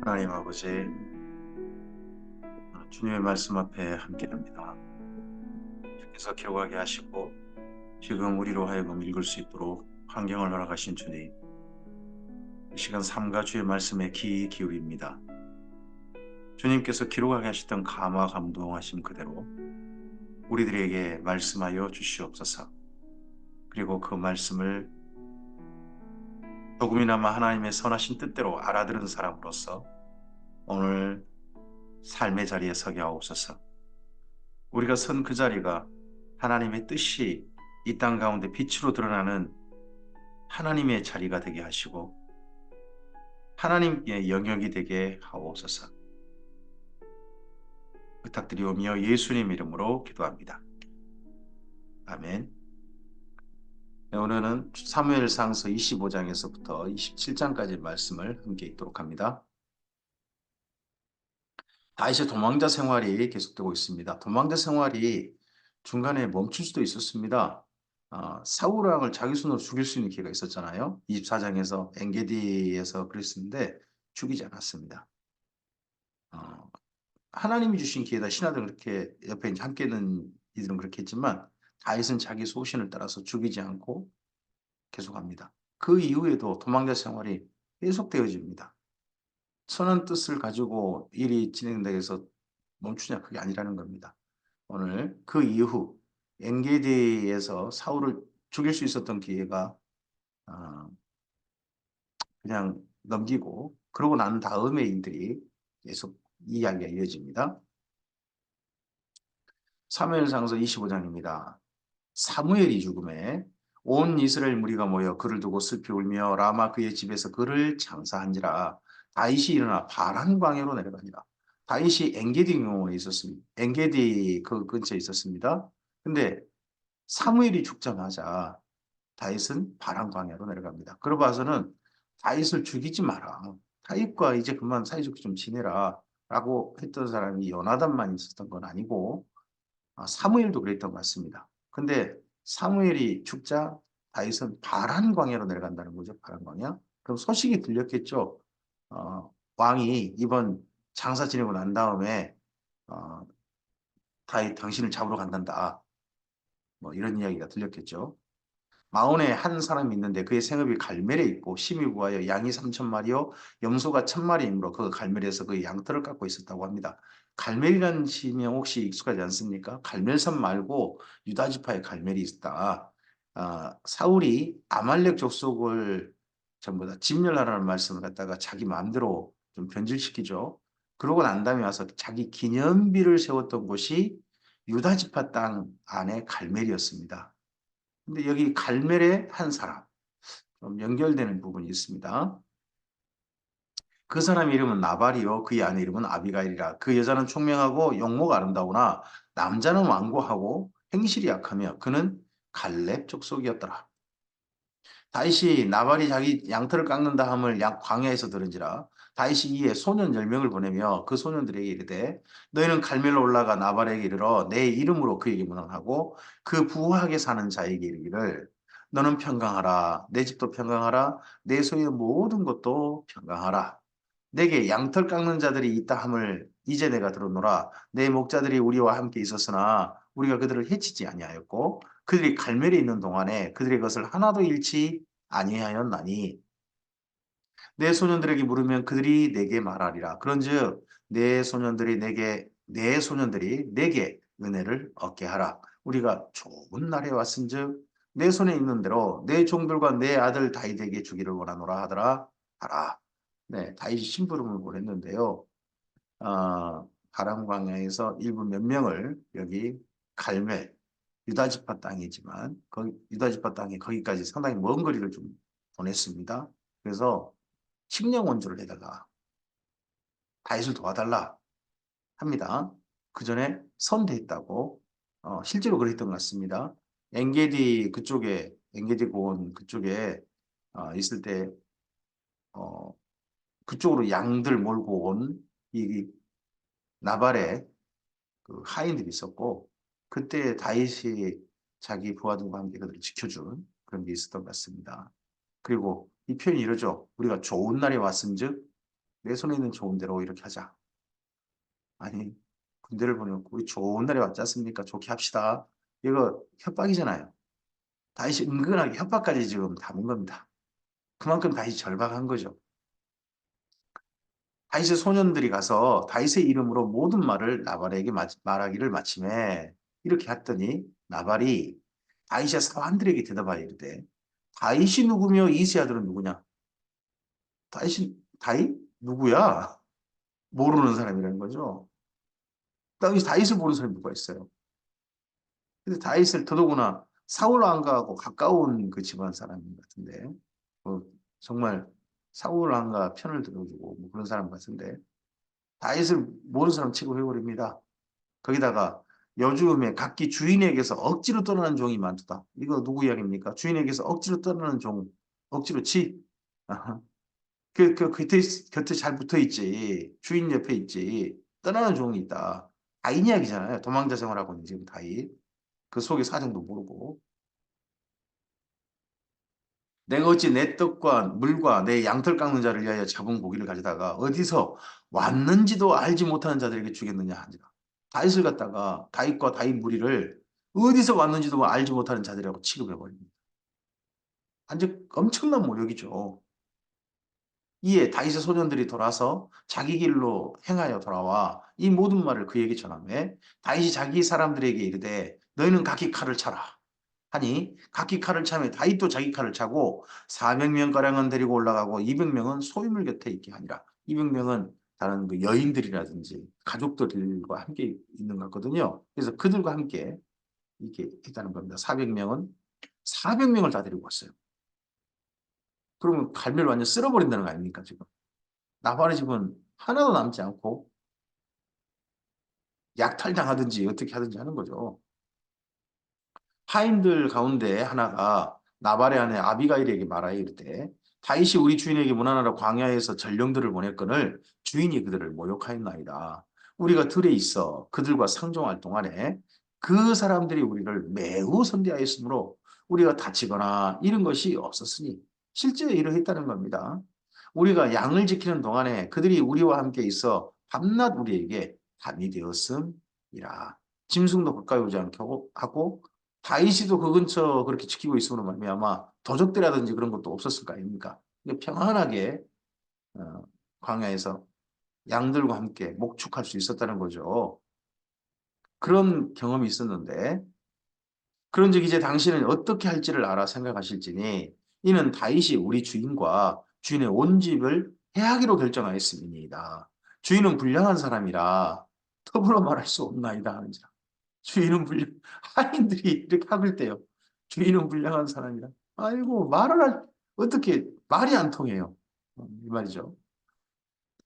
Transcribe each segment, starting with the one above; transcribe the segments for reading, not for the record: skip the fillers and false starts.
하나님 아버지, 주님의 말씀 앞에 함께합니다. 주께서 기록하게 하시고 지금 우리로 하여금 읽을 수 있도록 환경을 허락하신 주님, 이 시간 삼가 주의 말씀에 귀 기울입니다. 주님께서 기록하게 하시던 감화 감동하심 그대로 우리들에게 말씀하여 주시옵소서. 그리고 그 말씀을 조금이나마 하나님의 선하신 뜻대로 알아들은 사람으로서 오늘 삶의 자리에 서게 하옵소서. 우리가 선 그 자리가 하나님의 뜻이 이 땅 가운데 빛으로 드러나는 하나님의 자리가 되게 하시고 하나님의 영역이 되게 하옵소서. 부탁드리오며 예수님 이름으로 기도합니다. 아멘. 네, 오늘은 사무엘상서 25장에서부터 27장까지 말씀을 함께 읽도록 합니다. 다윗의 도망자 생활이 계속되고 있습니다. 도망자 생활이 중간에 멈출 수도 있었습니다. 사울 왕을 자기 손으로 죽일 수 있는 기회가 있었잖아요. 24장에서 엔게디에서 그랬었는데 죽이지 않았습니다. 어, 하나님이 주신 기회다. 신하들은 그렇게 옆에 이제 함께 있는 이들은 그렇게 했지만 다윗은 자기 소신을 따라서 죽이지 않고 계속합니다. 그 이후에도 도망자 생활이 계속되어집니다. 선한 뜻을 가지고 일이 진행되기 위해서 멈추냐 그게 아니라는 겁니다. 오늘 그 이후 엔게디에서 사울을 죽일 수 있었던 기회가 어, 그냥 넘기고 그러고 난 다음에 일들이 계속 이야기가 이어집니다. 사무엘상서 25장입니다. 사무엘이 죽음에 온 이스라엘 무리가 모여 그를 두고 슬피 울며 라마 그의 집에서 그를 장사한지라. 다윗이 일어나 바란 광야로 내려가니라. 다윗이 엔게디 경호에 있었습니다. 엔게디 그 근처에 있었습니다. 근데 사무엘이 죽자마자 다윗은 바란 광야로 내려갑니다. 그러고 봐서는 다윗을 죽이지 마라. 다윗과 이제 그만 사이좋게 좀 지내라. 라고 했던 사람이 요나단만 있었던 건 아니고 사무엘도 그랬던 것 같습니다. 근데 사무엘이 죽자 다윗은 바란 광야로 내려간다는 거죠. 바란 광야. 그럼 소식이 들렸겠죠. 왕이 이번 장사 지내고 난 다음에 어, 다윗 당신을 잡으러 간단다. 뭐 이런 이야기가 들렸겠죠. 마온에 한 사람이 있는데 그의 생업이 갈멜에 있고 심히 부하여 양이 3,000마리요 염소가 1,000마리이므로 그 갈멜에서 그 양털을 깎고 있었다고 합니다. 갈멜이라는 지명 혹시 익숙하지 않습니까? 갈멜산 말고 유다 지파의 갈멜이 있다. 사울이 아말렉 족속을 전부 다 진멸하라는 말씀을 갖다가 자기 마음대로 좀 변질시키죠. 그러고 난 다음에 와서 자기 기념비를 세웠던 곳이 유다 지파 땅 안에 갈멜이었습니다. 근데 여기 갈멜의 한 사람, 좀 연결되는 부분이 있습니다. 그 사람 이름은 나발이요. 그의 아내 이름은 아비가일이라. 그 여자는 총명하고 용모가 아름다우나 남자는 완고하고 행실이 약하며 그는 갈렙 족속이었더라. 다윗이 나발이 자기 양털을 깎는다 함을 광야에서 들은지라. 다윗이 이에 소년 10명을 보내며 그 소년들에게 이르되 너희는 갈멜로 올라가 나발에게 이르러 내 이름으로 그에게 문안하고 그 부하게 사는 자에게 이르기를 너는 평강하라 내 집도 평강하라 내 소유의 모든 것도 평강하라. 내게 양털 깎는 자들이 있다 함을 이제 내가 들었노라. 내 목자들이 우리와 함께 있었으나 우리가 그들을 해치지 아니하였고 그들이 갈멜에 있는 동안에 그들의 것을 하나도 잃지 아니하였나니 내 소년들에게 물으면 그들이 내게 말하리라. 그런즉 내 소년들이 내게 은혜를 얻게 하라. 우리가 좋은 날에 왔은즉 내 손에 있는 대로 내 종들과 내 아들 다윗에게 주기를 원하노라 하더라 하라. 네, 다윗이 심부름을 보냈는데요. 바람 광야에서 일부 몇 명을 여기 갈멜 유다지파 땅이지만 거기 유다지파 땅에 거기까지 상당히 먼 거리를 좀 보냈습니다. 그래서 식량 원조를 내다가 다윗을 도와달라 합니다. 그 전에 선대했다고 실제로 그랬던 것 같습니다. 엔게디 그쪽에 엔게디 고원 그쪽에 있을 때 어, 그쪽으로 양들 몰고 온 이 나발의 그 하인들이 있었고 그때 다윗이 자기 부하들과 함께 그들을 지켜준 그런 게 있었던 것 같습니다. 그리고 이 표현이 이러죠. 우리가 좋은 날이 왔은즉 내 손에 있는 좋은 대로 이렇게 하자. 아니, 군대를 보내고 우리 좋은 날이 왔지 않습니까? 좋게 합시다. 이거 협박이잖아요. 다윗이 은근하게 협박까지 지금 담은 겁니다. 그만큼 다윗이 절박한 거죠. 다윗의 소년들이 가서 다윗의 이름으로 모든 말을 나발에게 말하기를 마침에 이렇게 했더니 나발이 다윗의 사환들에게 대답하여 이르되 다윗이 누구며 이세 아들은 누구냐? 다윗 누구야? 모르는 사람이라는 거죠. 다윗을 모르는 사람이 누가 있어요? 근데 다윗을 더더구나 사울 왕가하고 가까운 그 집안 사람 같은데 뭐 정말 사울 왕가 편을 들어주고 뭐 그런 사람 같은데 다윗을 모르는 사람 취급해버립니다. 거기다가 요즘에 각기 주인에게서 억지로 떠나는 종이 많다. 이거 누구 이야기입니까? 주인에게서 억지로 떠나는 종, 억지로 치. 곁에 잘 붙어 있지. 주인 옆에 있지. 떠나는 종이 있다. 다인 이야기잖아요. 도망자 생활하고 있는 지금 다인. 그 속의 사정도 모르고. 내가 어찌 내 떡과 물과 내 양털 깎는 자를 위하여 잡은 고기를 가져다가 어디서 왔는지도 알지 못하는 자들에게 주겠느냐 하니라. 다윗을 갖다가 다윗과 다윗 무리를 어디서 왔는지도 알지 못하는 자들이라고 취급해 버립니다. 완전 엄청난 모욕이죠. 이에 다윗의 소년들이 돌아서 자기 길로 행하여 돌아와 이 모든 말을 그에게 전하매 다윗이 자기 사람들에게 이르되 너희는 각기 칼을 차라. 하니 각기 칼을 차며 다윗도 자기 칼을 차고 400명가량은 데리고 올라가고 200명은 소유물 곁에 있게 하니라. 200명은 다른 그 여인들이라든지 가족들과 함께 있는 것 같거든요. 그래서 그들과 함께 이렇게 했다는 겁니다. 400명을 다 데리고 왔어요. 그러면 갈매를 완전 쓸어버린다는 거 아닙니까, 지금? 나발의 집은 하나도 남지 않고 약탈당하든지 어떻게 하든지 하는 거죠. 하인들 가운데 하나가 나발의 아내 아비가일에게 말하여 이르되 다윗이 우리 주인에게 문하나라 광야에서 전령들을 보냈거늘 주인이 그들을 모욕하였나이다. 우리가 들에 있어 그들과 상종할 동안에 그 사람들이 우리를 매우 선대하였으므로 우리가 다치거나 이런 것이 없었으니 실제 이러했다는 겁니다. 우리가 양을 지키는 동안에 그들이 우리와 함께 있어 밤낮 우리에게 담이 되었음이라. 짐승도 가까이 오지 않게 하고 다윗이도 그 근처 그렇게 지키고 있으므로 말미암아 도적들이라든지 그런 것도 없었을 거 아닙니까? 평안하게 어, 광야에서 양들과 함께 목축할 수 있었다는 거죠. 그런 경험이 있었는데 그런즉 이제 당신은 어떻게 할지를 알아 생각하실지니 이는 다윗이 우리 주인과 주인의 온 집을 해하기로 결정하였음이니이다. 주인은 불량한 사람이라 더불어 말할 수 없나이다 하는지라. 주인은 하인들이 이렇게 학을 때요. 주인은 불량한 사람이라. 아이고, 어떻게, 말이 안 통해요. 이 말이죠.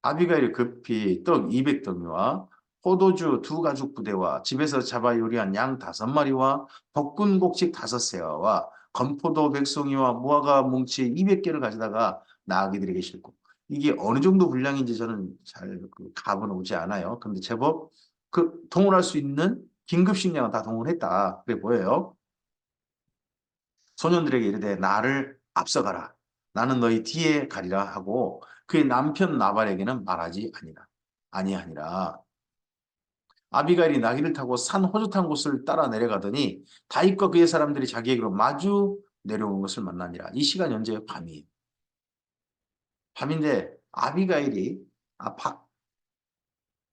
아비가일이 급히 떡 200더미와 포도주 2가죽 부대와 집에서 잡아 요리한 양 5마리와 볶은 곡식 5세와와 건포도 100송이와 무화과 뭉치 200개를 가져다가 나귀들에게 싣고 이게 어느 정도 분량인지 저는 잘그 갑은 오지 않아요. 근데 제법 그 동원할 수 있는 긴급 식량은 다 동원했다. 그게 뭐예요? 소년들에게 이르되 나를 앞서가라. 나는 너희 뒤에 가리라 하고 그의 남편 나발에게는 말하지 아니하니라. 아비가일이 나귀를 타고 산 호젓한 곳을 따라 내려가더니 다윗과 그의 사람들이 자기에게로 마주 내려오는 것을 만나니라. 이 시간 현재 밤이에요. 밤인데 아비가일이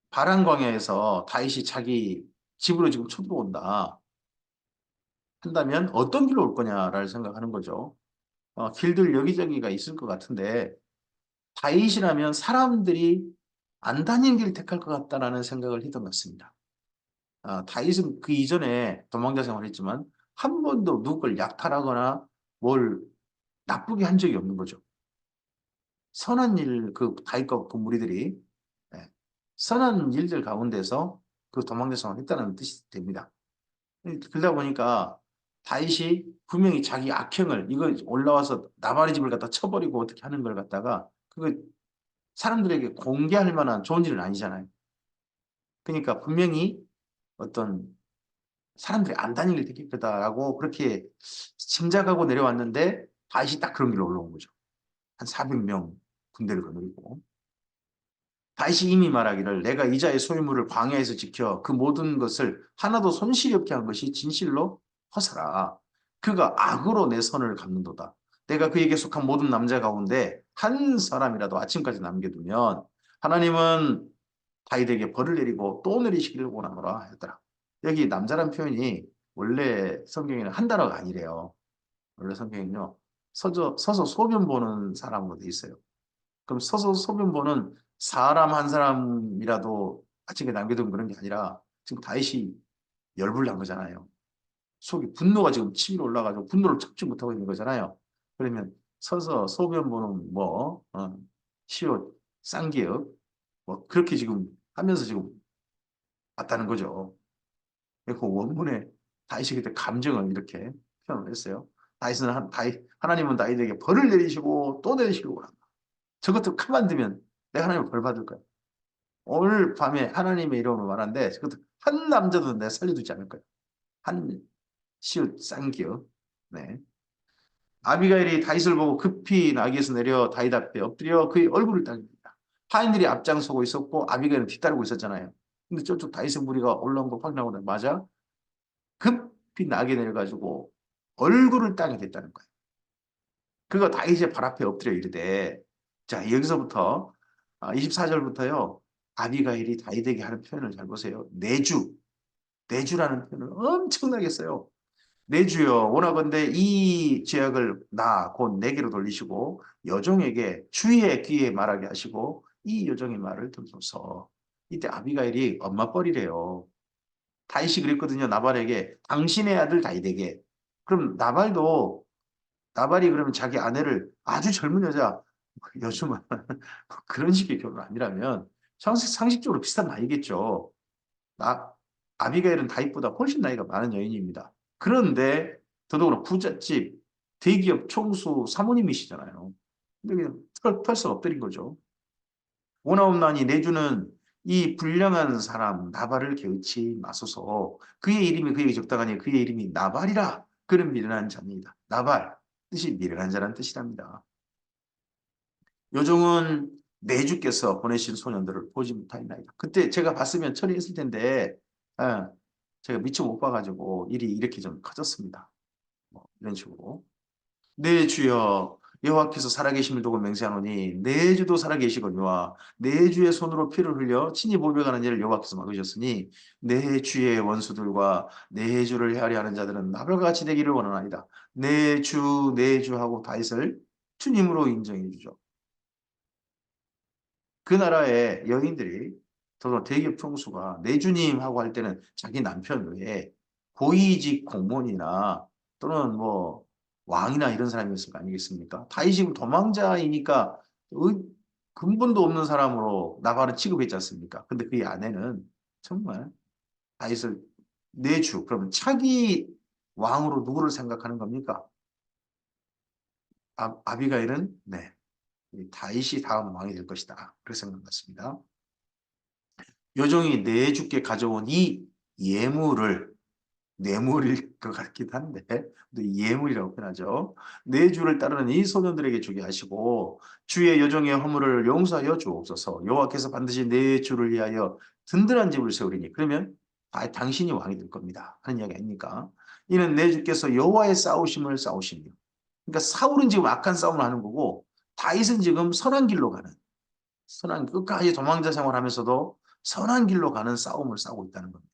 바란 광야에서 다윗이 자기 집으로 지금 쳐들어온다 한다면 어떤 길로 올 거냐를 생각하는 거죠. 길들 여기저기가 있을 것 같은데 다윗이라면 사람들이 안 다니는 길을 택할 것 같다라는 생각을 했던 것 같습니다. 다윗은 그 이전에 도망자 생활을 했지만 한 번도 누굴 약탈하거나 뭘 나쁘게 한 적이 없는 거죠. 선한 일, 그 다윗과 그 무리들이 예, 선한 일들 가운데서 그 도망자 생활을 했다는 뜻이 됩니다. 그러다 보니까 다윗이 분명히 자기 악행을 이거 올라와서 나발의 집을 갖다 쳐버리고 어떻게 하는 걸 갖다가 그 사람들에게 공개할 만한 좋은 일은 아니잖아요. 그러니까 분명히 어떤 사람들이 안 다니길 되게 거다라고 그렇게 짐작하고 내려왔는데 다시 딱 그런 길로 올라온 거죠. 한 400명 군대를 거느리고 다시 이미 말하기를 내가 이자의 소유물을 광야에서 지켜 그 모든 것을 하나도 손실이 없게 한 것이 진실로 허사라. 그가 악으로 내 선을 갚는도다. 내가 그에게 속한 모든 남자 가운데 한 사람이라도 아침까지 남겨두면 하나님은 다윗에게 벌을 내리고 또 내리시기를 원하노라 했더라. 여기 남자란 표현이 원래 성경에는 한 단어가 아니래요. 원래 성경은요. 서서 소변 보는 사람으로 돼 있어요. 그럼 서서 소변 보는 사람 한 사람이라도 아침에 남겨둔 그런 게 아니라 지금 다윗이 열불 난 거잖아요. 속이 분노가 지금 치밀어 올라가지고 분노를 참지 못하고 있는 거잖아요. 그러면 서서 소변 보는 시옷, 쌍기역 뭐 그렇게 지금 하면서 지금 왔다는 거죠. 그 원문에 다윗이 그때 감정을 이렇게 표현을 했어요. 하나님은 다윗에게 벌을 내리시고 또 내리시길 원한다. 저것도 가만두면 내가 하나님을 벌 받을 거야. 오늘 밤에 하나님의 이름으로 말하는데 저것도 한 남자도 내가 살려두지 않을 거야. 한 시옷 쌍기역. 네. 아비가일이 다윗을 보고 급히 나귀에서 내려 다윗 앞에 엎드려 그의 얼굴을 땅입니다. 하인들이 앞장서고 있었고 아비가일은 뒤따르고 있었잖아요. 근데 저쪽 다윗의 무리가 올라온 거 확인하고 맞아 급히 나귀에 내려가지고 얼굴을 땅에 댔다는 거예요. 그거 다윗의 발 앞에 엎드려 이르되 자 여기서부터 24절부터요. 아비가일이 다윗에게 하는 표현을 잘 보세요. 내주라는 표현을 엄청나게 써요. 내 주여 원하건대 이 죄악을 나 곧 내게로 돌리시고 여종에게 주의 귀에 말하게 하시고 이 여종의 말을 들소서. 이때 아비가일이 엄마 뻘이래요. 다윗이 그랬거든요. 나발에게 당신의 아들 다윗에게. 그럼 나발이 그러면 자기 아내를 아주 젊은 여주만 그런 식의 결혼 아니라면 상식적으로 비슷한 나이겠죠. 나 아비가일은 다윗보다 훨씬 나이가 많은 여인입니다. 그런데 더더구나 부잣집 대기업 총수 사모님이시잖아요. 근데 그냥 털썩 엎드린 거죠. 오나옵나니 내주는 이 불량한 사람 나발을 개의치 마소서. 그의 이름이 그에게 적당하니 그의 이름이 나발이라. 그는 미련한 자입니다. 나발 뜻이 미련한 자란 뜻이랍니다. 요종은 내주께서 보내신 소년들을 보지 못하였나이다. 그때 제가 봤으면 처리했을 텐데 아, 제가 미처 못 봐가지고 일이 이렇게 좀 커졌습니다. 뭐 이런 식으로. 내 주여 여호와께서 살아계심을 두고 맹세하노니 내 주도 살아계시거니와 내 주의 손으로 피를 흘려 친히 보배가는 일을 여호와께서 막으셨으니 내 주의 원수들과 내 주를 헤아려 하는 자들은 나발과 같이 되기를 원하나이다. 내 주 하고 다윗을 주님으로 인정해 주죠. 그 나라의 여인들이 더러 대기업 총수가 내주님하고 할 때는 자기 남편 외에 고위직 공무원이나 또는 뭐 왕이나 이런 사람이었을 거 아니겠습니까? 다윗이 도망자이니까 근본도 없는 사람으로 나발을 취급했지 않습니까? 근데 그의 아내는 정말 다윗을 내주 그러면 차기 왕으로 누구를 생각하는 겁니까? 아비가일은 네 다윗이 다음 왕이 될 것이다. 그렇게 생각났습니다. 요종이 내주께 가져온 이 예물을 뇌물일 것 같긴 한데 예물이라고 표현하죠. 내주를 따르는 이 소년들에게 주게 하시고 주의 여종의 허물을 용서하여 주옵소서. 여호와께서 반드시 내 주를 위하여 든든한 집을 세우리니 그러면 당신이 왕이 될 겁니다. 하는 이야기 아닙니까? 이는 내 주께서 여호와의 싸우심을 싸우시며 그러니까 사울은 지금 악한 싸움을 하는 거고 다윗은 지금 선한 길로 가는 선한 끝까지 도망자 생활하면서도 선한 길로 가는 싸움을 싸우고 있다는 겁니다.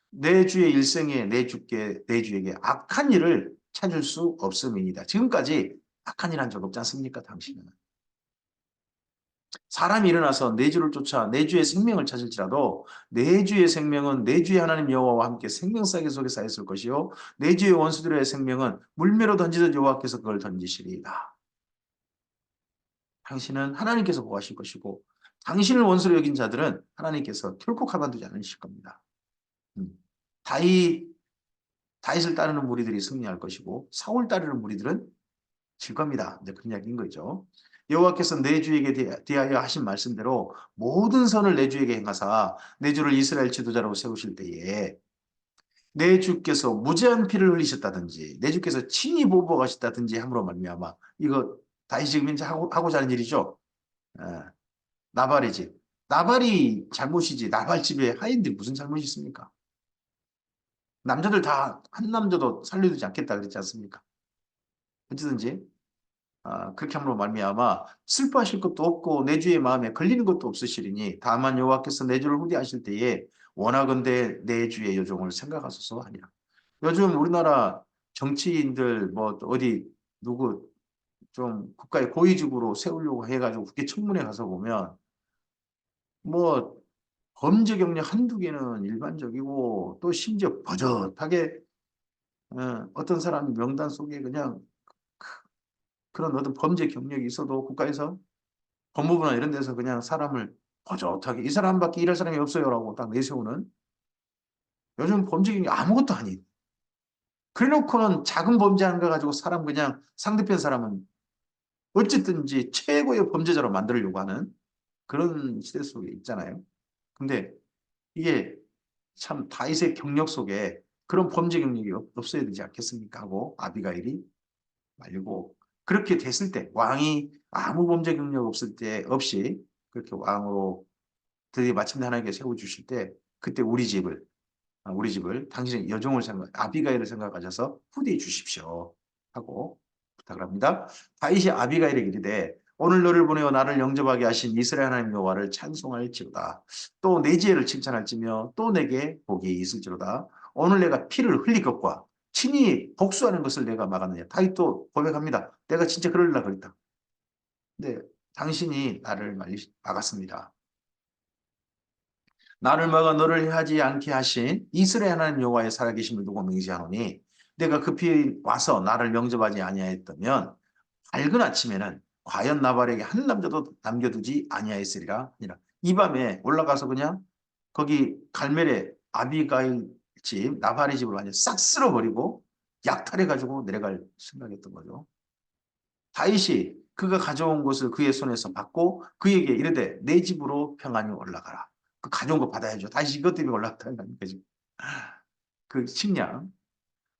내 주의 일생에 내 주에게 악한 일을 찾을 수 없음이니다. 지금까지 악한 일 한 적 없지 않습니까? 당신은. 사람이 일어나서 내 주를 쫓아 내 주의 생명을 찾을지라도 내 주의 생명은 내 주의 하나님 여호와와 함께 생명사기 속에 쌓였을 것이요 내 주의 원수들의 생명은 물매로 던지듯 여호와께서 그걸 던지시리이다. 당신은 하나님께서 보호하실 것이고 당신을 원수로 여긴 자들은 하나님께서 결코 가만두지 않으실 겁니다. 다윗 다윗을 따르는 무리들이 승리할 것이고 사울 따르는 무리들은 질 겁니다. 이제 그런 이야기인 거죠. 여호와께서 내 주에게 대하여 하신 말씀대로 모든 선을 내 주에게 행하사 내 주를 이스라엘 지도자로 세우실 때에 내 주께서 무제한 피를 흘리셨다든지 내 주께서 친히 보복하셨다든지 함으로 말미암아 이거 다윗이 지금 이제 하고자 하는 일이죠. 예, 나발의 집. 나발이 잘못이지. 나발 집에 하인들이 무슨 잘못이 있습니까? 남자들 다 한 남자도 살려두지 않겠다 그랬지 않습니까? 어찌든지 그렇게 함으로 말미암아 슬퍼하실 것도 없고 내주의 마음에 걸리는 것도 없으시리니 다만 여호와께서 내주를 후대하실 때에 원하건대 내주의 여종을 생각하소서 하니라. 요즘 우리나라 정치인들 뭐 어디 누구 좀 국가의 고위직으로 세우려고 해가지고 국회 청문회 가서 보면 뭐 범죄 경력 한두 개는 일반적이고 또 심지어 버젓하게 어떤 사람 명단 속에 그냥 그런 어떤 범죄 경력이 있어도 국가에서 법무부나 이런 데서 그냥 사람을 버젓하게 이 사람밖에 일할 사람이 없어요라고 딱 내세우는 요즘 범죄 경력 아무것도 아닌 그래놓고는 작은 범죄 하는 거 가지고 사람 그냥 상대편 사람은 어쨌든지 최고의 범죄자로 만들려고 하는 그런 시대 속에 있잖아요. 근데 이게 참 다윗의 경력 속에 그런 범죄 경력이 없어야 되지 않겠습니까? 하고 아비가일이 말리고 그렇게 됐을 때 왕이 아무 범죄 경력 없을 때 없이 그렇게 왕으로 드디어 마침내 하나님께 세워주실 때 그때 우리 집을 당신의 여종을 생각 아비가일을 생각하셔서 후대해 주십시오 하고 부탁을 합니다. 다윗이 아비가일에게 이르되 오늘 너를 보내어 나를 영접하게 하신 이스라엘 하나님 여호와를 찬송할지로다. 또 내 지혜를 칭찬할지며 또 내게 복이 있을지로다. 오늘 내가 피를 흘릴 것과 친히 복수하는 것을 내가 막았느냐. 다윗도 고백합니다. 내가 진짜 그러려고 그랬다. 근데 당신이 나를 막았습니다. 나를 막아 너를 해하지 않게 하신 이스라엘 하나님 여호와의 살아계심을 두고 맹세하노니 내가 급히 와서 나를 영접하지 아니하였다면 밝은 아침에는 과연 나발에게 한 남자도 남겨두지 아니하였으리라 하니라. 이 밤에 올라가서 그냥 거기 갈멜의 아비가일 집 나발의 집을 완전 싹 쓸어버리고 약탈해가지고 내려갈 생각했던 거죠. 다윗이 그가 가져온 것을 그의 손에서 받고 그에게 이르되 내 집으로 평안히 올라가라. 그 가져온 거 받아야죠. 다시 이것 때문에 올라갔다는 거니까 지금. 그 식량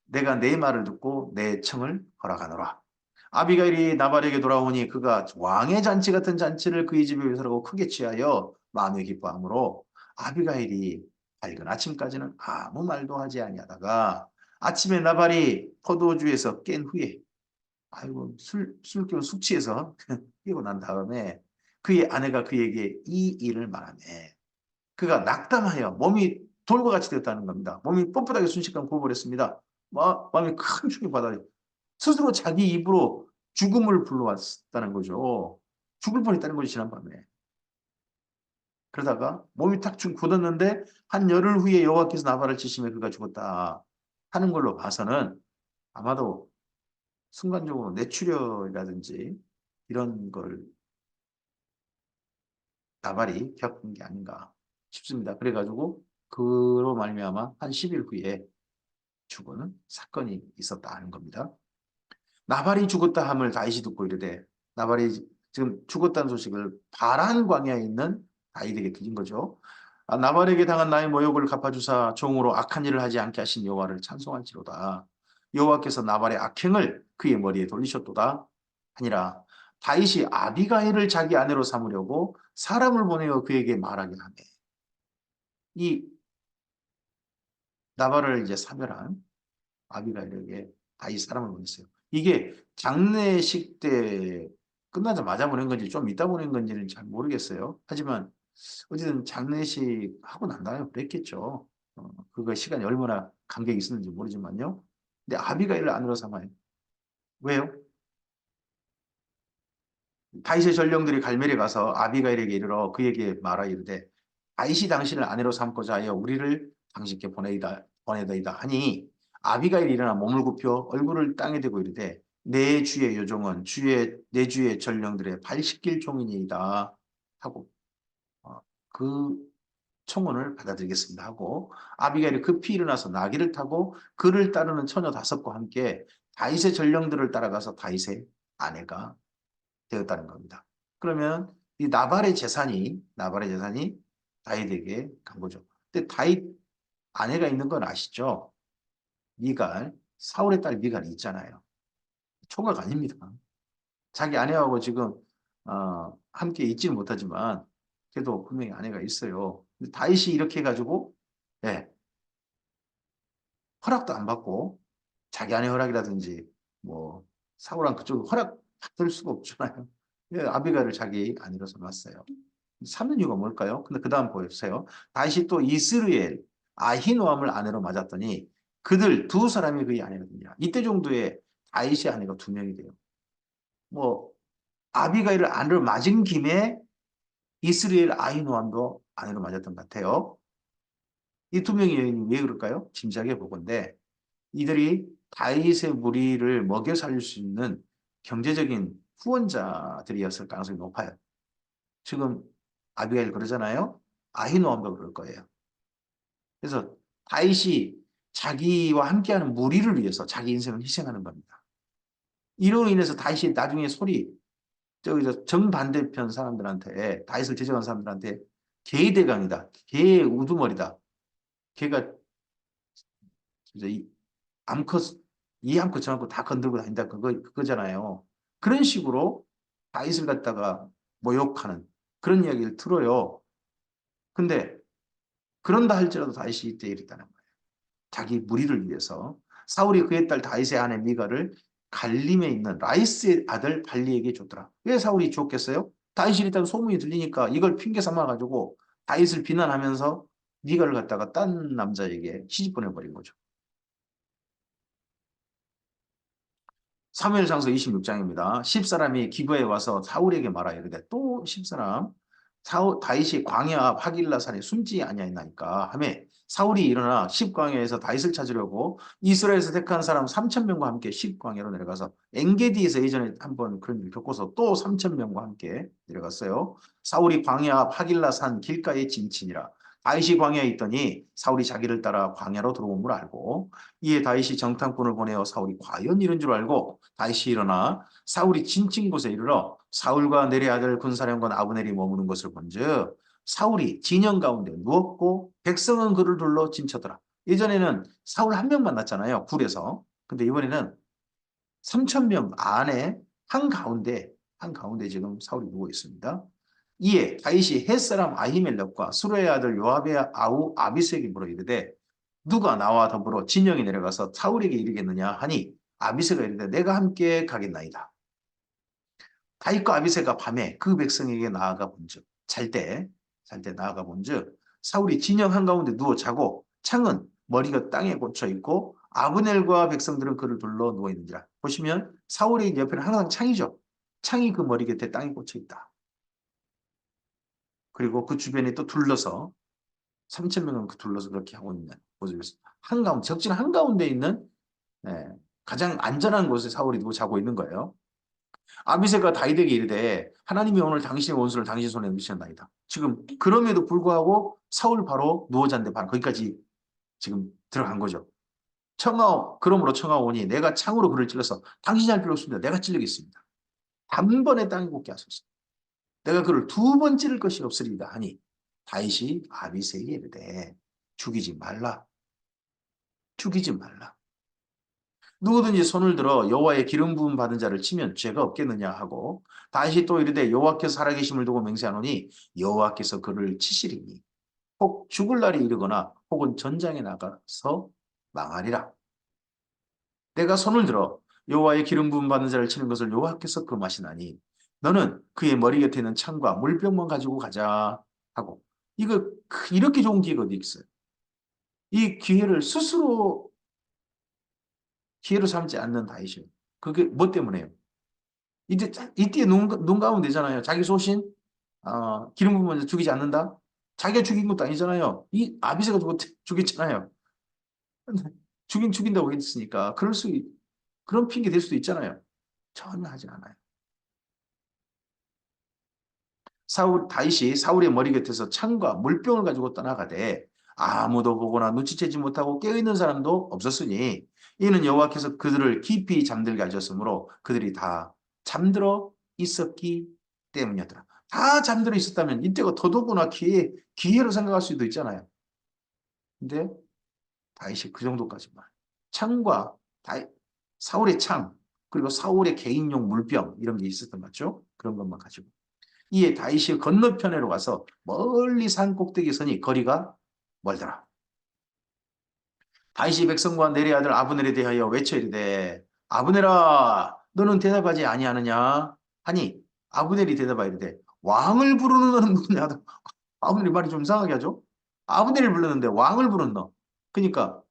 내가 내 말을 듣고 내 청을 허락하노라. 아비가일이 나발에게 돌아오니 그가 왕의 잔치 같은 잔치를 그의 집에 위해서라고 크게 취하여 마음에 기뻐하므로 아비가일이 밝은 아침까지는 아무 말도 하지 아니하다가 아침에 나발이 포도주에서 깬 후에 아이고 술 깨고 숙취해서 깨고 난 다음에 그의 아내가 그에게 이 일을 말하네. 그가 낙담하여 몸이 돌과 같이 되었다는 겁니다. 몸이 뻣뻣하게 순식간 구워버렸습니다. 마음이 큰 충격받아요. 스스로 자기 입으로 죽음을 불러왔다는 거죠. 죽을 뻔했다는 거죠, 지난밤에. 그러다가 몸이 탁 굳었는데 한 열흘 후에 여호와께서 나발을 치심에 그가 죽었다 하는 걸로 봐서는 아마도 순간적으로 뇌출혈이라든지 이런 걸 나발이 겪은 게 아닌가 싶습니다. 그래가지고 그로 말미암아 한 10일 후에 죽은 사건이 있었다는 겁니다. 나발이 죽었다 함을 다윗이 듣고 이르되 나발이 지금 죽었다는 소식을 바란 광야에 있는 다윗에게 들린 거죠. 나발에게 당한 나의 모욕을 갚아주사 종으로 악한 일을 하지 않게 하신 여호와를 찬송할지로다. 여호와께서 나발의 악행을 그의 머리에 돌리셨도다. 아니라 다윗이 아비가일을 자기 아내로 삼으려고 사람을 보내어 그에게 말하게 하네. 이 나발을 이제 사멸한 아비가일에게 다윗 사람을 보냈어요. 이게 장례식 때 끝나자마자 보낸 건지 좀 이따 보낸 건지는 잘 모르겠어요. 하지만 어쨌든 장례식 하고 난 다음에 그랬겠죠. 그거 시간이 얼마나 간격이 있었는지 모르지만요. 근데 아비가일을 아내로 삼아요. 왜요? 다윗의 전령들이 갈멜에 가서 아비가일에게 이르러 그에게 말하 이르되 다윗이 당신을 아내로 삼고자 하여 우리를 당신께 보내더이다 하니 아비가일이 일어나 몸을 굽혀 얼굴을 땅에 대고 이르되 내 주의 요종은 내 주의 전령들의 발 씻길 종이니이다 하고 그 청혼을 받아들이겠습니다 하고 아비가일이 급히 일어나서 나귀를 타고 그를 따르는 처녀 5과 함께 다윗의 전령들을 따라가서 다윗의 아내가 되었다는 겁니다. 그러면 이 나발의 재산이 다윗에게 간 거죠. 근데 다윗 아내가 있는 건 아시죠? 미갈, 사울의 딸 미갈이 있잖아요. 총각 아닙니다. 자기 아내하고 지금 함께 있지는 못하지만 그래도 분명히 아내가 있어요. 근데 다윗이 이렇게 해가지고 예, 허락도 안 받고 자기 아내 허락이라든지 뭐 사울랑 그쪽 허락 받을 수가 없잖아요. 예, 아비가를 자기 아내로 삼았어요. 삼는 이유가 뭘까요? 근데 그 다음 보세요. 다시 또 이스르엘 아히노암을 아내로 맞았더니 그들 두 사람이 그의 아내거든요. 이때 정도에 다윗의 아내가 두 명이 돼요. 뭐 아비가일을 아내로 맞은 김에 이스라엘 아히노암도 아내로 맞았던 것 같아요. 이 두 명의 여인이 왜 그럴까요? 짐작해 보건데 이들이 다윗의 무리를 먹여 살릴 수 있는 경제적인 후원자들이었을 가능성이 높아요. 지금 아비가일 그러잖아요. 아히노암도 그럴 거예요. 그래서 다윗이 자기와 함께하는 무리를 위해서 자기 인생을 희생하는 겁니다. 이로 인해서 다윗이 나중에 소리 저기 정반대편 사람들한테 다윗을 제정한 사람들한테 개대강이다. 개의 우두머리다. 걔가 진짜 암컷 이 암컷 저 암컷 다 건들고 다닌다 그거잖아요. 그런 식으로 다윗을 갖다가 모욕하는 그런 이야기를 들어요. 근데 그런다 할지라도 다윗이 이때 이랬다는 거예요. 자기 무리를 위해서 사울이 그의 딸 다윗의 아내 미가를 갈림에 있는 라이스의 아들 발리에게 줬더라. 왜 사울이 줬겠어요? 다윗이 일단 소문이 들리니까 이걸 핑계 삼아 가지고 다윗을 비난하면서 미가를 갖다가 딴 남자에게 시집 보내버린 거죠. 사무엘상서 26장입니다. 10사람이 기브에 와서 사울에게 말하 이르되 또 10사람 다윗이 광야 앞 하길라 산에 숨지 아니하였나이까 하며 사울이 일어나 십광야에서 다윗을 찾으려고 이스라엘에서 택한 사람 3천 명과 함께 십광야로 내려가서 엔게디에서 예전에 한번 그런 일을 겪고서 또 3천 명과 함께 내려갔어요. 사울이 광야 앞 하길라 산 길가에 진친이라 다윗이 광야에 있더니 사울이 자기를 따라 광야로 들어온 걸 알고 이에 다윗이 정탐꾼을 보내어 사울이 과연 이런 줄 알고 다윗이 일어나 사울이 진친 곳에 이르러 사울과 내리 아들 군사령관 아브넬이 머무는 것을 본즉 사울이 진영 가운데 누웠고 백성은 그를 둘러 진쳐더라. 예전에는 사울 한 명 만났잖아요. 굴에서. 근데 이번에는 3천 명 안에 한가운데 지금 사울이 누워 있습니다. 이에 다윗이 햇사람 아히멜렉과 수르의 아들 요압의 아우 아비스에게 물어 이르되 누가 나와 더불어 진영에 내려가서 사울에게 이르겠느냐 하니 아비새가 이르되 내가 함께 가겠나이다. 다윗과 아비새가 밤에 그 백성에게 나아가 본즉 잘 때 나아가 본즉 사울이 진영 한가운데 누워 자고 창은 머리가 땅에 꽂혀 있고 아브넬과 백성들은 그를 둘러 누워 있는지라. 보시면 사울의 옆에는 항상 창이죠. 창이 그 머리 곁에 땅에 꽂혀 있다. 그리고 그 주변에 또 둘러서 3천 명은 그 둘러서 그렇게 하고 있는 모습이었습니다. 한가운데 적진 한가운데 있는 예, 가장 안전한 곳에 사울이 누워 자고 있는 거예요. 아비새가 다윗에게 이르되 하나님이 오늘 당신의 원수를 당신 손에 넣으셨나이다. 지금 그럼에도 불구하고 사울 바로 누워 잤는데 바로 거기까지 지금 들어간 거죠. 그러므로 청하오니 내가 창으로 그를 찔러서 당신이 할 필요 없습니다. 내가 찔르겠습니다. 단번에 땅에 꽂게 하소서. 내가 그를 두 번 찌를 것이 없으리이다 하니 다윗이 아비새에게 이르되 죽이지 말라. 죽이지 말라. 누구든지 손을 들어 여호와의 기름 부음 받은 자를 치면 죄가 없겠느냐 하고 다시 또 이르되 여호와께서 살아계심을 두고 맹세하노니 여호와께서 그를 치시리니 혹 죽을 날이 이르거나 혹은 전장에 나가서 망하리라. 내가 손을 들어 여호와의 기름 부음 받는 자를 치는 것을 여호와께서 금하시나니 너는 그의 머리 곁에 있는 창과 물병만 가지고 가자 하고 이거 이렇게 좋은 기회가 어디 있어요? 이 기회를 스스로 기회로 삼지 않는 다윗이에요. 그게 뭐 때문에요? 이때 눈 감으면 되잖아요. 자기 소신, 기름 부으면 죽이지 않는다? 자기가 죽인 것도 아니잖아요. 이 아비새가 죽였잖아요. 죽인다고 했으니까. 그런 핑계 될 수도 있잖아요. 전혀 하지 않아요. 다윗이 사울의 머리 곁에서 창과 물병을 가지고 떠나가되 아무도 보거나 눈치채지 못하고 깨어있는 사람도 없었으니 이는 여호와께서 그들을 깊이 잠들게 하셨으므로 그들이 다 잠들어 있었기 때문이었더라. 다 잠들어 있었다면 이때가 더더구나 기회로 생각할 수도 있잖아요. 근데 다윗이 그 정도까지만 창과 사울의 창 그리고 사울의 개인용 물병 이런 게 있었던 것 같죠? 그런 것만 가지고. 이에 다윗이 건너편으로 가서 멀리 산 꼭대기에 서니 거리가 멀더라. 다윗이 백성과 내리 아들 아브넬에 대하여 외쳐 이르되 아브넬아 너는 대답하지 아니하느냐 하니 아브넬이 대답하여 이르되 왕을 부르는 너는 누구냐. 아브넬이 말이 좀 이상하게 하죠. 아브넬을 불렀는데 왕을 부른 너. 그러니까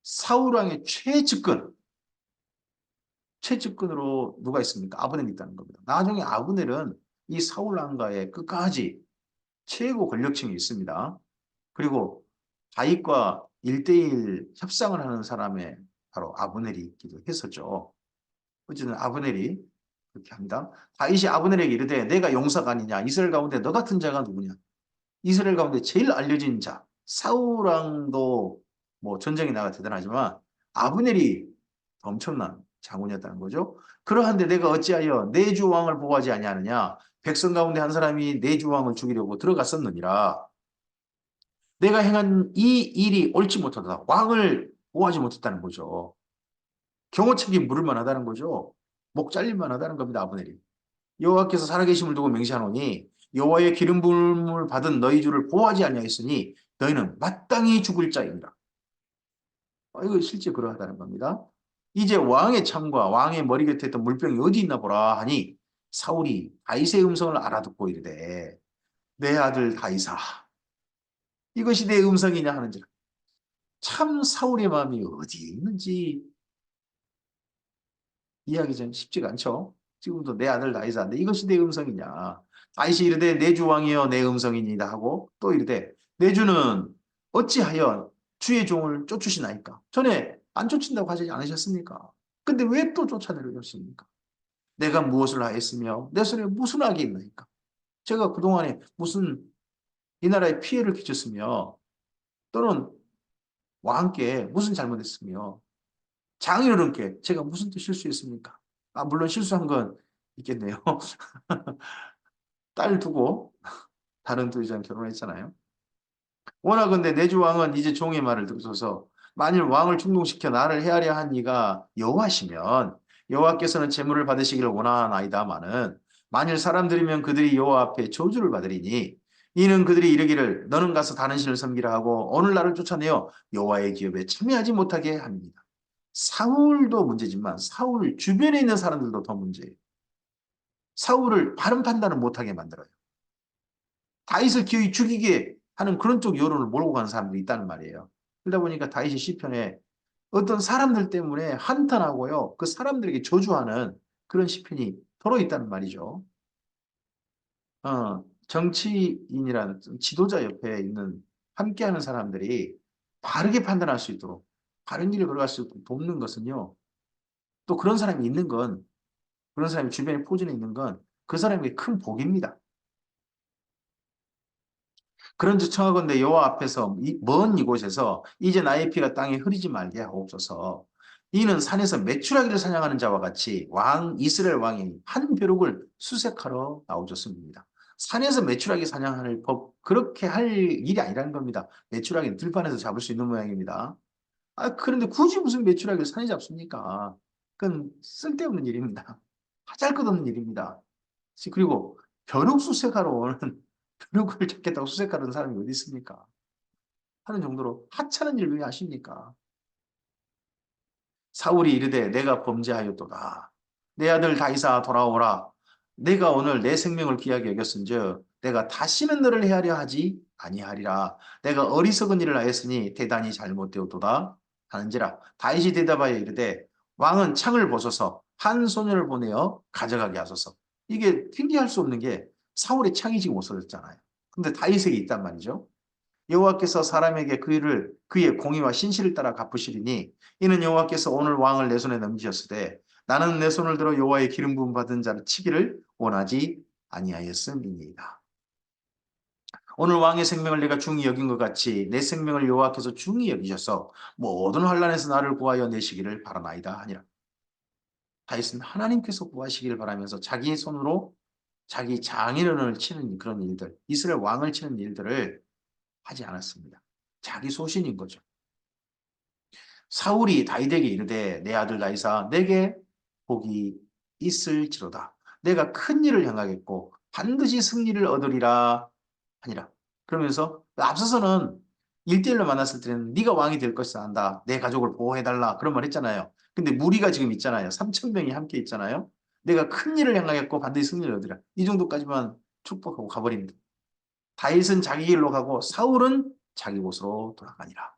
사울 왕의 최측근으로 누가 있습니까? 아브넬이 있다는 겁니다. 나중에 아브넬은 이 사울 왕가의 끝까지 최고 권력층이 있습니다. 그리고 다윗과 1대1 협상을 하는 사람의 바로 아브넬이 있기도 했었죠. 어쨌든 아브넬이 그렇게 합니다. 다윗이 아브넬에게 이르되 내가 용사가 아니냐 이스라엘 가운데 너 같은 자가 누구냐 이스라엘 가운데 제일 알려진 자 사울 왕도 뭐 전쟁에 나가 대단하지만 아브넬이 엄청난 장군이었다는 거죠. 그러한데 내가 어찌하여 내 주 왕을 보호하지 아니하느냐 백성 가운데 한 사람이 내 주 왕을 죽이려고 들어갔었느니라. 내가 행한 이 일이 옳지 못하다. 왕을 보호하지 못했다는 거죠. 경호책임 물을 만하다는 거죠. 목 잘릴 만하다는 겁니다. 아브넬이. 여호와께서 살아계심을 두고 맹세하노니 여호와의 기름 부음을 받은 너희 주를 보호하지 아니하였으니 너희는 마땅히 죽을 자입니다. 이거 실제 그러하다는 겁니다. 이제 왕의 창과 왕의 머리 곁에 있던 물병이 어디 있나 보라 하니 사울이 다윗의 음성을 알아듣고 이르되 내 아들 다윗아 이것이 내 음성이냐 하는지라. 참 사울의 마음이 어디에 있는지 이해하기 좀 쉽지가 않죠. 지금도 내 아들 다윗아, 이것이 내 음성이냐. 다윗이 이르되 내 주 왕이여 내 음성이니이다 하고 또 이르되 내 주는 어찌하여 주의 종을 쫓으시나이까. 전에 안 쫓는다고 하지 않으셨습니까? 근데 왜 또 쫓아내려셨습니까? 내가 무엇을 하였으며 내 손에 무슨 악이 있나이까. 제가 그동안에 무슨 이 나라에 피해를 끼쳤으며 또는 왕께 무슨 잘못했으며 장인어른께 제가 무슨 또 실수했습니까? 물론 실수한 건 있겠네요. 딸 두고 다른 두 여자랑 결혼했잖아요. 원하건대 내 주 왕은 이제 종의 말을 듣소서 만일 왕을 충동시켜 나를 헤아려 한 이가 여호와시면 여호와께서는 제물을 받으시기를 원하나이다마는 만일 사람들이면 그들이 여호와 앞에 저주를 받으리니 이는 그들이 이르기를 너는 가서 다른 신을 섬기라 하고 오늘 나를 쫓아내어 여호와의 기업에 참여하지 못하게 합니다. 사울도 문제지만 사울 주변에 있는 사람들도 더 문제예요. 사울을 바른 판단을 못하게 만들어요. 다윗을 기어이 죽이게 하는 그런 쪽 여론을 몰고 가는 사람들이 있다는 말이에요. 그러다 보니까 다윗이 시편에 어떤 사람들 때문에 한탄하고요. 그 사람들에게 저주하는 그런 시편이 더러 있다는 말이죠. 정치인이라는 지도자 옆에 있는 함께하는 사람들이 바르게 판단할 수 있도록 바른 길을 걸어갈 수 있도록 돕는 것은요. 또 그런 사람이 있는 건 그런 사람이 주변에 포진해 있는 건 그 사람에게 큰 복입니다. 그런즉 청하건대 여호와 앞에서 먼 이곳에서 이제 나의 피가 땅에 흐리지 말게 하옵소서. 이는 산에서 메추라기를 사냥하는 자와 같이 이스라엘 왕이 한 벼룩을 수색하러 나오셨습니다. 산에서 메추라기 사냥하는 법 그렇게 할 일이 아니라는 겁니다. 메추라기는 들판에서 잡을 수 있는 모양입니다. 그런데 굳이 무슨 메추라기를 산에 잡습니까? 그건 쓸데없는 일입니다. 하잘것없는 일입니다. 그리고 벼룩 수색하러 오는 벼룩을 잡겠다고 수색하는 사람이 어디 있습니까? 하는 정도로 하찮은 일을 왜 하십니까? 사울이 이르되 내가 범죄하였도다. 내 아들 다이사 돌아오라. 내가 오늘 내 생명을 귀하게 여겼은즉 내가 다시는 너를 헤아려 하지 아니하리라. 내가 어리석은 일을 하였으니 대단히 잘못되었도다 하는지라. 다윗이 대답하여 이르되 왕은 창을 보소서 한 소년을 보내어 가져가게 하소서. 이게 핑계할 수 없는 게 사울의 창이 지금 없어졌잖아요. 근데 다윗에게 있단 말이죠. 여호와께서 사람에게 그의 공의와 신실을 따라 갚으시리니 이는 여호와께서 오늘 왕을 내 손에 넘기셨으되 나는 내 손을 들어 여호와의 기름 부음 받은 자를 치기를 원하지 아니하였음이니이다. 오늘 왕의 생명을 내가 중히 여긴 것 같이 내 생명을 여호와께서 중히 여기셔서 모든 환난에서 나를 구하여 내시기를 바라나이다 하니라. 다윗은 하나님께서 구하시기를 바라면서 자기 손으로 자기 장인어른을 치는 그런 일들, 이스라엘 왕을 치는 일들을 하지 않았습니다. 자기 소신인 거죠. 사울이 다윗에게 이르되 내 아들 다윗아 내게 복이 있을지로다. 내가 큰 일을 향하겠고 반드시 승리를 얻으리라 하니라. 그러면서 앞서서는 1대1로 만났을 때는 네가 왕이 될 것이다 한다. 내 가족을 보호해달라. 그런 말 했잖아요. 근데 무리가 지금 있잖아요. 3천 명이 함께 있잖아요. 내가 큰 일을 향하겠고 반드시 승리를 얻으리라. 이 정도까지만 축복하고 가버립니다. 다윗은 자기 길로 가고 사울은 자기 곳으로 돌아가니라.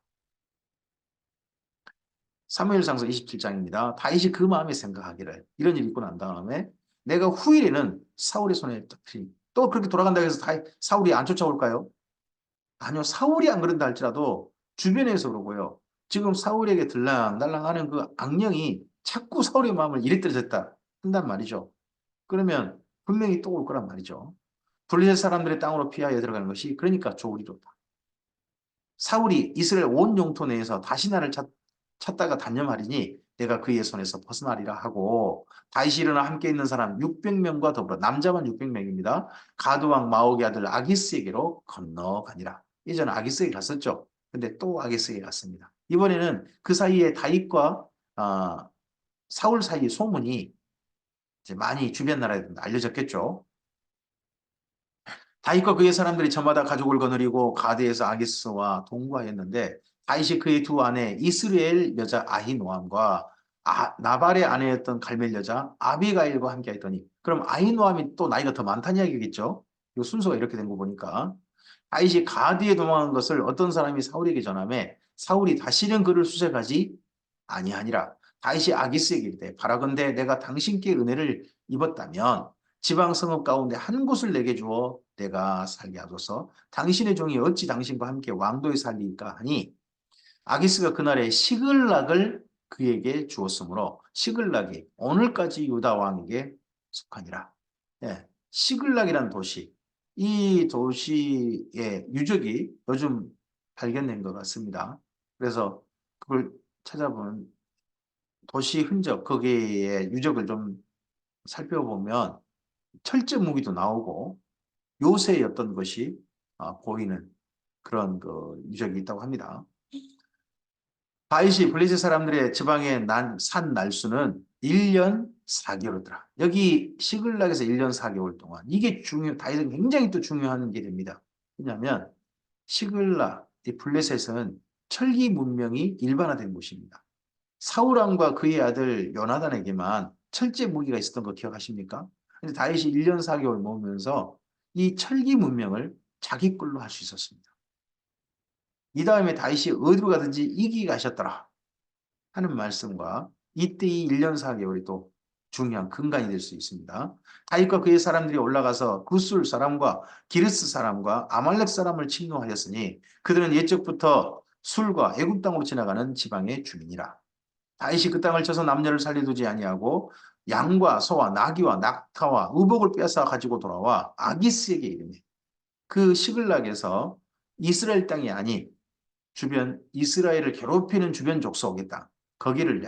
사무엘상서 27장입니다. 다윗이 그 마음에 생각하기를 이런 일이 있고 난 다음에 내가 후일에는 사울의 손에 터뜨리니 또 그렇게 돌아간다고 해서 사울이 안 쫓아올까요? 아니요. 사울이 안 그런다 할지라도 주변에서 그러고요. 지금 사울에게 들랑달랑하는 그 악령이 자꾸 사울의 마음을 이리떨졌다 한단 말이죠. 그러면 분명히 또 올 거란 말이죠. 블레셋 사람들의 땅으로 피하여 들어가는 것이 그러니까 좋으리로다. 사울이 이스라엘 온 영토 내에서 다시 나를 찾다가 단념하리니 내가 그의 손에서 벗어나리라 하고 다윗이 일어나 함께 있는 사람 600명과 더불어 남자만 600명입니다. 가드왕 마옥의 아들 아기스에게로 건너가니라. 이전에 아기스에게 갔었죠. 근데 또 아기스에게 갔습니다. 이번에는 그 사이에 다윗과 사울 사이의 소문이 이제 많이 주변 나라에 알려졌겠죠. 다윗과 그의 사람들이 저마다 가족을 거느리고 가드에서 아기스와 동거하였는데 다윗이 그의 두 아내 이스라엘 여자 아히노암과 나발의 아내였던 갈멜 여자 아비가일과 함께하였더니 그럼 아히노암이 또 나이가 더 많다는 이야기겠죠? 이 순서가 이렇게 된 거 보니까 다윗이 가드에 도망한 것을 어떤 사람이 사울에게 전하매 사울이 다시는 그를 수색하지 아니하니라. 다윗이 아기스에게 이르되 바라건대 내가 당신께 은혜를 입었다면 지방 성읍 가운데 한 곳을 내게 주어 내가 살게 하소서. 당신의 종이 어찌 당신과 함께 왕도에 살리까 하니 아기스가 그날에 시글락을 그에게 주었으므로 시글락이 오늘까지 유다 왕에게 속하니라. 예, 시글락이라는 도시, 이 도시의 유적이 요즘 발견된 것 같습니다. 그래서 그걸 찾아보면 도시 흔적, 거기에 유적을 좀 살펴보면 철제 무기도 나오고 요새였던 것이 보이는 그런 그 유적이 있다고 합니다. 다윗이 블레셋 사람들의 지방에 산 날수는 1년 4개월이더라. 여기 시글락에서 1년 4개월 동안 이게 다윗은 굉장히 또 중요한 게 됩니다. 왜냐하면 시글락, 이 블레셋은 철기 문명이 일반화된 곳입니다. 사울왕과 그의 아들 요나단에게만 철제 무기가 있었던 거 기억하십니까? 근데 다윗이 1년 4개월 모으면서 이 철기 문명을 자기 걸로 할 수 있었습니다. 이 다음에 다윗이 어디로 가든지 이기게 하셨더라 하는 말씀과 이때 이 1년 4개월이 또 중요한 근간이 될 수 있습니다. 다윗과 그의 사람들이 올라가서 구술 사람과 기르스 사람과 아말렉 사람을 침노하였으니 그들은 옛적부터 술과 애굽 땅으로 지나가는 지방의 주민이라. 다윗이 그 땅을 쳐서 남녀를 살려두지 아니하고 양과 소와 나귀와 낙타와 의복을 빼앗아 가지고 돌아와 아기스에게 이르니 그 시글락에서 이스라엘 땅이 아닌 주변 이스라엘을 괴롭히는 주변 족속의 땅 거기를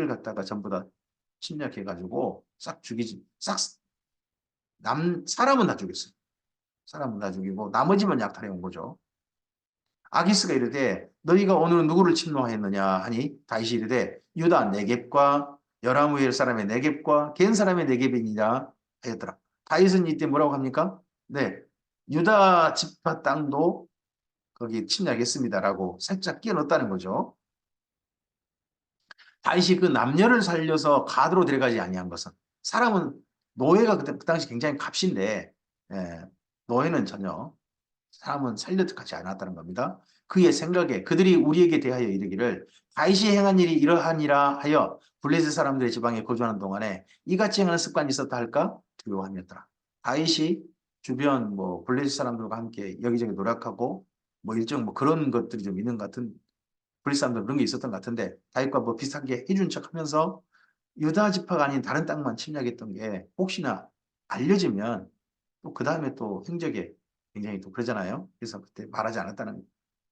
갖다가 전부 다 침략해 가지고 싹 죽이지 싹 사람은 다 죽였어요. 사람은 다 죽이고 나머지만 약탈해 온 거죠. 아기스가 이르되 너희가 오늘은 누구를 침노하였느냐 하니 다윗이 이르되 유다 네겝과 여라무엘 사람의 네겝과 겐 사람의 네겝이니라 하였더라. 다윗은 이때 뭐라고 합니까? 네, 유다 지파 땅도 거기 침략했습니다라고 살짝 끼워 넣었다는 거죠. 다윗이 그 남녀를 살려서 가드로 데려가지 아니한 것은 사람은 노예가 그 당시 굉장히 값인데 예, 노예는 전혀 사람은 살려가지 않았다는 겁니다. 그의 생각에 그들이 우리에게 대하여 이르기를 다윗이 행한 일이 이러하니라 하여 블레셋 사람들의 지방에 거주하는 동안에 이같이 행하는 습관이 있었다 할까 두려워함이었더라. 다윗이 주변 뭐 블레셋 사람들과 함께 여기저기 노력하고 뭐 일정 뭐 그런 것들이 좀 있는 것 같은 블레셋 사람들 그런 게 있었던 것 같은데 다윗과 뭐 비슷한 게 해준 척하면서 유다 지파가 아닌 다른 땅만 침략했던 게 혹시나 알려지면 또 그 다음에 또 행적에 굉장히 또 그러잖아요. 그래서 그때 말하지 않았다는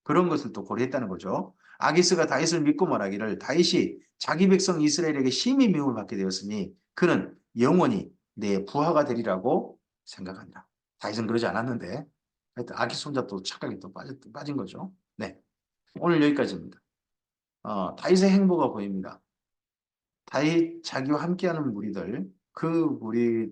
그런 것을 또 고려했다는 거죠. 아기스가 다윗을 믿고 말하기를 다윗이 자기 백성 이스라엘에게 심히 미움을 받게 되었으니 그는 영원히 내 부하가 되리라고 생각한다. 다윗은 그러지 않았는데 하여튼 아기스 혼자 또 착각이 또 빠진 거죠. 네, 오늘 여기까지입니다. 다윗의 행보가 보입니다. 다윗 자기와 함께하는 무리들, 그 무리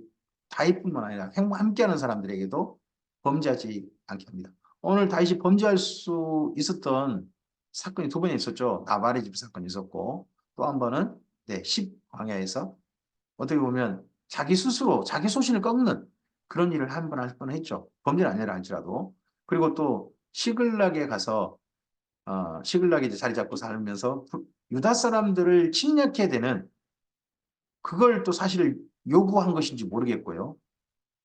다윗뿐만 아니라 함께하는 사람들에게도 범죄하지 않게 합니다. 오늘 다윗이 범죄할 수 있었던 사건이 두 번이 있었죠. 나발의 집 사건이 있었고 또 한 번은 네, 10광야에서 어떻게 보면 자기 스스로 자기 소신을 꺾는 그런 일을 한 번 할 뻔했죠. 범죄는 아니라 할지라도. 그리고 또 시글락에 가서 시글락에 이제 자리 잡고 살면서 유다 사람들을 침략해야 되는 그걸 또 사실 요구한 것인지 모르겠고요.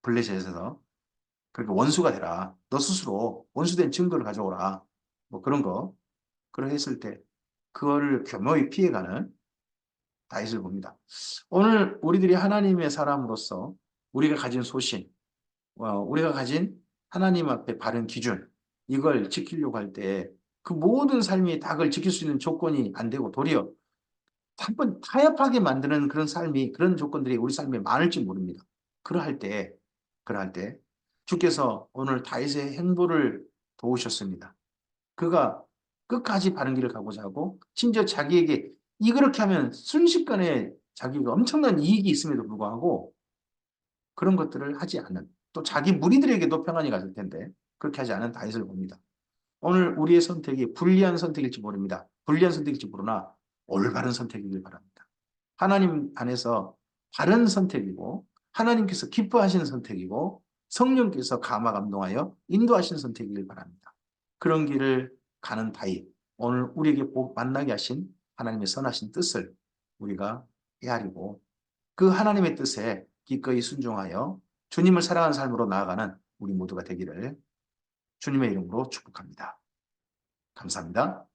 블레셋에서. 그러니까 원수가 되라. 너 스스로 원수된 증거를 가져오라. 뭐 그런 거. 그렇게 했을 때 그거를 교묘히 피해가는 다윗을 봅니다. 오늘 우리들이 하나님의 사람으로서 우리가 가진 소신, 우리가 가진 하나님 앞에 바른 기준, 이걸 지키려고 할 때 그 모든 삶이 다 그걸 지킬 수 있는 조건이 안 되고 도리어 한번 타협하게 만드는 그런 삶이, 그런 조건들이 우리 삶에 많을지 모릅니다. 그러할 때, 그러할 때, 주께서 오늘 다윗의 행보를 도우셨습니다. 그가 끝까지 바른 길을 가고자 하고, 심지어 자기에게 그렇게 하면 순식간에 자기가 엄청난 이익이 있음에도 불구하고, 그런 것들을 하지 않는, 또 자기 무리들에게도 평안이 갔을 텐데, 그렇게 하지 않은 다윗을 봅니다. 오늘 우리의 선택이 불리한 선택일지 모릅니다. 불리한 선택일지 모르나 올바른 선택이길 바랍니다. 하나님 안에서 바른 선택이고 하나님께서 기뻐하시는 선택이고 성령께서 감화 감동하여 인도하시는 선택이길 바랍니다. 그런 길을 가는 다윗, 오늘 우리에게 복 만나게 하신 하나님의 선하신 뜻을 우리가 헤아리고 그 하나님의 뜻에 기꺼이 순종하여 주님을 사랑하는 삶으로 나아가는 우리 모두가 되기를 주님의 이름으로 축복합니다. 감사합니다.